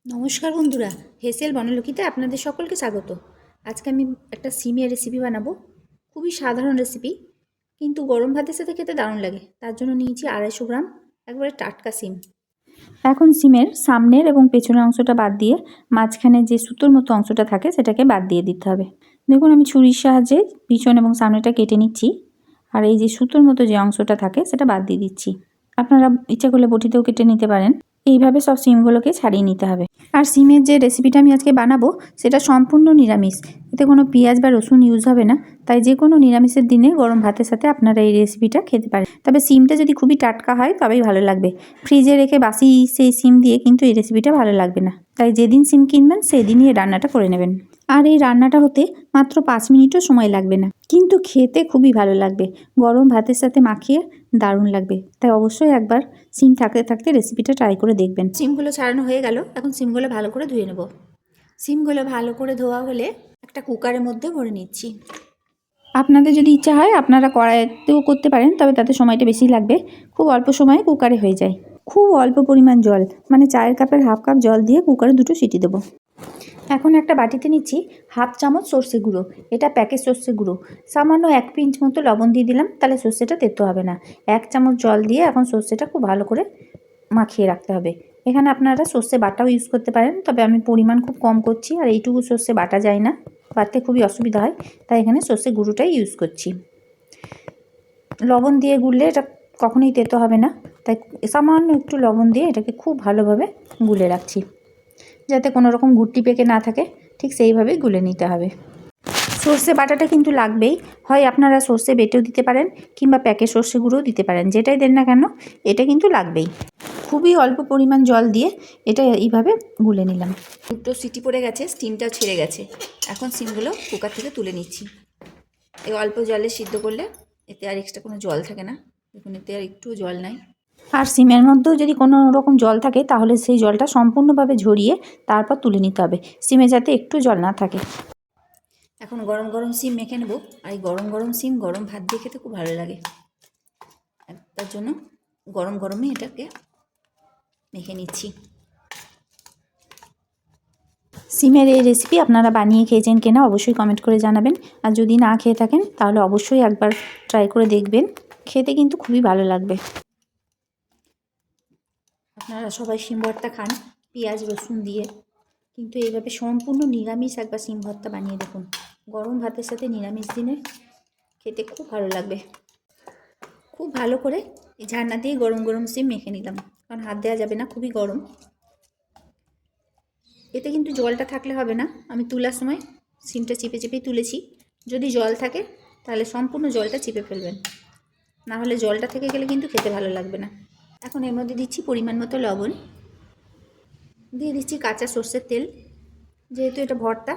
নমস্কার বন্ধুরা, হেসেল বনলকিতে আপনাদের সকলকে স্বাগত। আজকে আমি একটা সিমের রেসিপি বানাবো। খুবই সাধারণ রেসিপি, কিন্তু গরম ভাতের সাথে খেতে দারুণ লাগে। তার জন্য নিয়েছি 250 গ্রাম একবারে টাটকা সিম। এখন সিমের সামনের এবং পেছনের অংশটা বাদ দিয়ে মাঝখানে যে সুতোর মতো অংশটা থাকে সেটাকে বাদ দিয়ে দিতে হবে। দেখুন, আমি ছুরির সাহায্যে পিছন এবং সামনেটা কেটে নিচ্ছি, আর এই যে সুতোর মতো যে অংশটা থাকে সেটা বাদ দিয়ে দিচ্ছি। আপনারা ইচ্ছা করলে বটিতেও কেটে নিতে পারেন। এইভাবে সব সিমগুলোকে ছাড়িয়ে নিতে হবে। আর সিমের যে রেসিপিটা আমি আজকে বানাবো সেটা সম্পূর্ণ নিরামিষ, এতে কোনো পেঁয়াজ বা রসুন ইউজ হবে না। তাই যে কোনো নিরামিষের দিনে গরম ভাতের সাথে আপনারা এই রেসিপিটা খেতে পারেন। তবে সিমটা যদি খুবই টাটকা হয় তবেই ভালো লাগবে। ফ্রিজে রেখে বাসি সেই সিম দিয়ে কিন্তু এই রেসিপিটা ভালো লাগবে না। তাই যেদিন সিম কিনবেন সেদিনই এই রান্নাটা করে নেবেন। আর এই রান্নাটা হতে মাত্র 5 মিনিটও সময় লাগবে না, কিন্তু খেতে খুবই ভালো লাগবে। গরম ভাতের সাথে মাখিয়ে দারুণ লাগবে। তাই অবশ্যই একবার সিম থাকতে থাকতে রেসিপিটা ট্রাই করে দেখবেন। সিমগুলো ছাড়ানো হয়ে গেল, এখন সিমগুলো ভালো করে ধুয়ে নেব। সিমগুলো ভালো করে ধোয়া হলে একটা কুকারের মধ্যে ভরে নিচ্ছি। আপনাদের যদি ইচ্ছা হয় আপনারা কড়াইতেও করতে পারেন, তবে তাতে সময়টা বেশি লাগবে। খুব অল্প সময়ে কুকারে হয়ে যায়। খুব অল্প পরিমাণ জল, মানে চায়ের কাপের হাফ কাপ জল দিয়ে কুকারে 2টো সিটি দেবো। এখন একটা বাটিতে নিচ্ছি হাফ চামচ সর্ষে গুঁড়ো। এটা প্যাকেট সর্ষে গুঁড়ো। সামান্য 1 পিঞ্চ মতো লবণ দিয়ে দিলাম, তাহলে সর্ষেটা তেতো হবে না। 1 চামচ জল দিয়ে এখন সর্ষেটা খুব ভালো করে মাখিয়ে রাখতে হবে। এখানে আপনারা সর্ষে বাটাও ইউজ করতে পারেন, তবে আমি পরিমাণ খুব কম করছি, আর এইটুকু সর্ষে বাটা যায় না, বাটতে খুবই অসুবিধা হয়। তাই এখানে সর্ষে গুঁড়োটাই ইউজ করছি। লবণ দিয়ে গুললে এটা কখনোই তেতো হবে না, তাই সামান্য একটু লবণ দিয়ে এটাকে খুব ভালোভাবে গুলে রাখছি, যাতে কোনো রকম গুটি পেকে না থাকে। ঠিক সেইভাবেই গুলে নিতে হবে। সর্ষে বাটাটা কিন্তু লাগবেই। হয় আপনারা সর্ষে বেটেও দিতে পারেন, কিংবা প্যাকেট সর্ষে গুঁড়োও দিতে পারেন। যেটাই দেন না কেন এটা কিন্তু লাগবেই। খুবই অল্প পরিমাণ জল দিয়ে এটা এইভাবে গুলে নিলাম। 2টো সিটি পড়ে গেছে, স্টিমটাও ছেড়ে গেছে। এখন সিমগুলো কুকার থেকে তুলে নিচ্ছি। এই অল্প জলে সিদ্ধ করলে এতে আর এক্সট্রা কোনো জল থাকে না। দেখুন, এতে আর একটুও জল নাই। আর সিমের মধ্যেও যদি কোনো রকম জল থাকে তাহলে সেই জলটা সম্পূর্ণভাবে ঝরিয়ে তারপর তুলে নিতে হবে, সিমে যাতে একটু জল না থাকে। এখন গরম গরম সিম মেখে নেব। আর এই গরম গরম সিম গরম ভাত দিয়ে খেতে খুব ভালো লাগে। তার জন্য গরম গরমে এটাকে মেখে নিচ্ছি। সিমের এই রেসিপি আপনারা বানিয়ে খেয়েছেন কিনা অবশ্যই কমেন্ট করে জানাবেন। আর যদি না খেয়ে থাকেন তাহলে অবশ্যই একবার ট্রাই করে দেখবেন, খেতে কিন্তু খুবই ভালো লাগবে। আপনারা সবাই সিম ভর্তা খান পেঁয়াজ রসুন দিয়ে, কিন্তু এইভাবে সম্পূর্ণ নিরামিষ একবার সিম ভর্তা বানিয়ে দেখুন। গরম ভাতের সাথে নিরামিষ দিনে খেতে খুব ভালো লাগবে। খুব ভালো করে এই ঝান্না দিয়ে গরম গরম সিম মেখে নিলাম, কারণ হাত দেওয়া যাবে না, খুবই গরম। এতে কিন্তু জলটা থাকলে হবে না। আমি তোলার সময় সিমটা চিপে চিপেই তুলেছি। যদি জল থাকে তাহলে সম্পূর্ণ জলটা চিপে ফেলবেন, না হলে জলটা থেকে গেলে কিন্তু খেতে ভালো লাগবে না। এখন এর মধ্যে দিচ্ছি পরিমাণ মতো লবণ, দিয়ে দিচ্ছি কাঁচা সর্ষের তেল। যেহেতু এটা ভর্তা,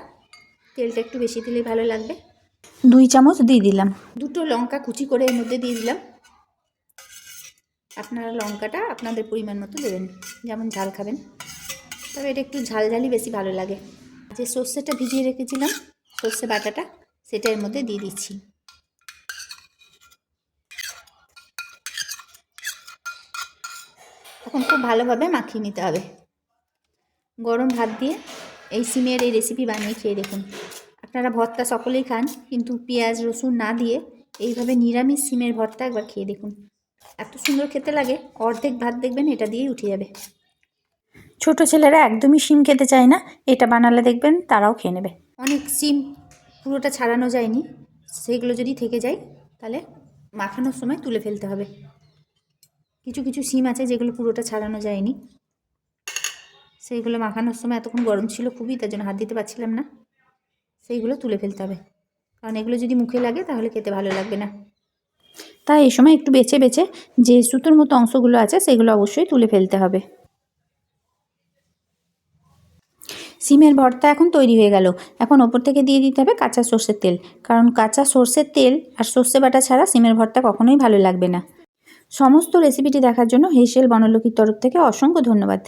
তেলটা একটু বেশি দিলেই ভালো লাগবে। 2 চামচ দিয়ে দিলাম। 2টো লঙ্কা কুচি করে এর মধ্যে দিয়ে দিলাম। আপনারা লঙ্কাটা আপনাদের পরিমাণ মতো দেবেন, যেমন ঝাল খাবেন। তবে এটা একটু ঝালঝালি বেশি ভালো লাগে। যে সর্ষেটা ভিজিয়ে রেখেছিলাম, সর্ষে বাটাটা, সেটা এর মধ্যে দিয়ে দিচ্ছি। এখন খুব ভালোভাবে মাখিয়ে নিতে হবে। গরম ভাত দিয়ে এই সিমের এই রেসিপি বানিয়ে খেয়ে দেখুন। আপনারা ভর্তা সকলেই খান, কিন্তু পেঁয়াজ রসুন না দিয়ে এইভাবে নিরামিষ সিমের ভর্তা একবার খেয়ে দেখুন। এত সুন্দর খেতে লাগে, অর্ধেক ভাত দেখবেন এটা দিয়েই উঠে যাবে। ছোট ছেলেরা একদমই শিম খেতে চায় না, এটা বানালে দেখবেন তারাও খেয়ে নেবে। অনেক সিম পুরোটা ছাড়ানো যায়নি, সেগুলো যদি থেকে যায় তাহলে মাখানোর সময় তুলে ফেলতে হবে। কিছু কিছু সিম আছে যেগুলো পুরোটা ছাড়ানো যায়নি, সেইগুলো মাখানোর সময় এতক্ষণ গরম ছিল খুবই, তার জন্য হাত দিতে পারছিলাম না। সেইগুলো তুলে ফেলতে হবে, কারণ এগুলো যদি মুখে লাগে তাহলে খেতে ভালো লাগবে না। তাই এই সময় একটু বেছে বেছে যে সুতোর মতো অংশগুলো আছে সেগুলো অবশ্যই তুলে ফেলতে হবে। সিমের ভর্তা এখন তৈরি হয়ে গেল। এখন ওপর থেকে দিয়ে দিতে হবে কাঁচা সর্ষের তেল, কারণ কাঁচা সর্ষের তেল আর সর্ষে বাটা ছাড়া সিমের ভর্তা কখনোই ভালো লাগবে না। সমস্ত রেসিপিটি দেখার জন্য হেসেল বনলকির তরফ থেকে অসংখ্য ধন্যবাদ।